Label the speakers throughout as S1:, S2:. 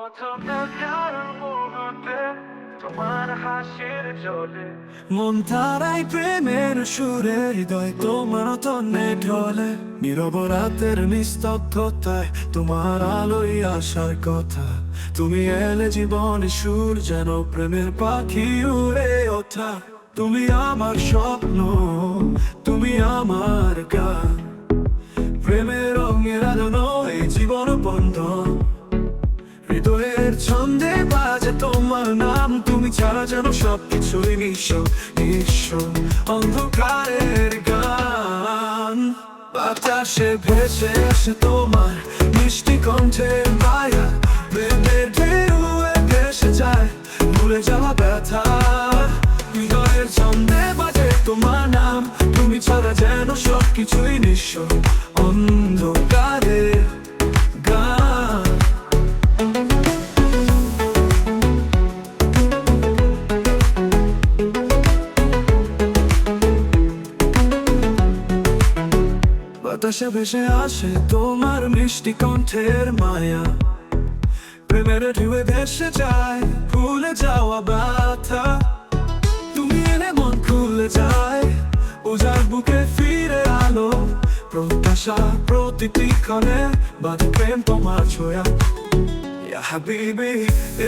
S1: প্রথম দেখার মুহূর্তে তোমার হাসির জলে
S2: মন তারাই প্রেমের সুরে হৃদয় তোমার তন্নে ঢলে নীরব রাতের নিস্তব্ধতায় তোমার আলোয় আসার কথা। তুমি এলে জীবনে সুর যেন প্রেমের পাখি উড়ে ওঠা। তুমি আমার স্বপ্ন, তুমি আমার গান, প্রেমের রঙের আলো এই জীবন বন্ধন। হৃদয়ের ছন্দে বাজে তোমার নাম, তুমি ছাড়া যেন সবকিছুই নিঃস্ব নিঃস্ব অন্ধকারের গান। বাতাসে ভেসে আসে তোমার মিষ্টি কণ্ঠের মায়া, প্রেমের ঢেউয়ে ভেসে যায় ভুলে যাওয়া ব্যথা। হৃদয়ের ছন্দে বাজে তোমার নাম, তুমি ছাড়া যেন সবকিছুই নিঃস্ব অন্ধকারের গান। বাতাসে ভেসে আসে তোমার মিষ্টি কণ্ঠের মায়া, প্রেমের ঢেউয়ে ভেসে যায় ভুলে যাওয়া ব্যথা। তুমি এলে মন খুলে যায়, উজাড় বুকে ফিরে আলো, প্রত্যাশা প্রতিটি ক্ষণে বাজে প্রেম তোমার ছোঁয়া। يا حبيبي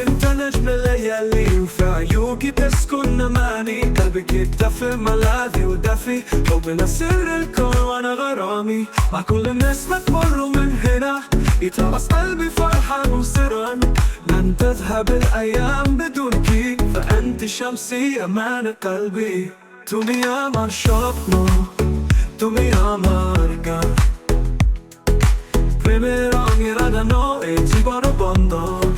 S2: انت نجم الليالي وفي عيوقي تسكن اماني، قلبك يدفي ملاذي ودفي حبنا سر الكون وانا غرامي، مع كل الناس ما تمروا من هنا يترقص قلبي فرحا وسرا. لن تذهب الايام بدونك فانت شمسي امان قلبي। তুমি আমার স্বপ্ন, তুমি আমার গান, প্রেমের রঙের আদানো এই জীবন বন্ধন।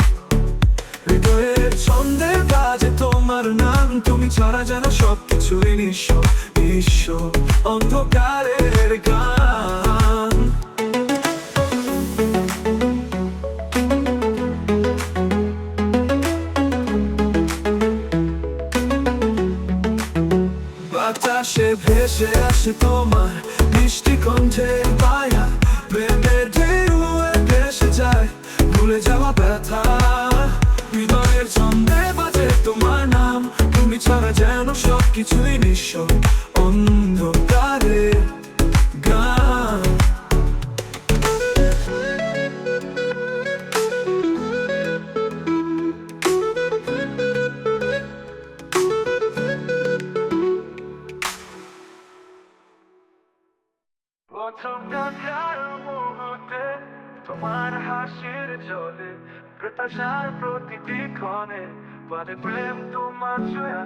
S2: হৃদয়ের ছন্দে বাজে তোমার নাম, তুমি ছাড়া যেন সবকিছুই নিঃস্ব নিঃস্ব অন্ধকারের গান। বাতাসে ভেসে আসে তোমার মিষ্টি কণ্ঠের মায়া, প্রেমের ঢেউয়ে ভেসে যায় ভুলে যাওয়া ব্যথা। হৃদয়ের ছন্দে বাজে তোমার নাম, তুমি ছাড়া যেন সবকিছুই নিঃস্ব অন্ধকারের গান।
S1: প্রথম দেখার মুহূর্তে তোমার হাসির জলে প্রত্যাশার প্রতিটি ক্ষণে বাজে প্রেম তোমার ছোঁয়া।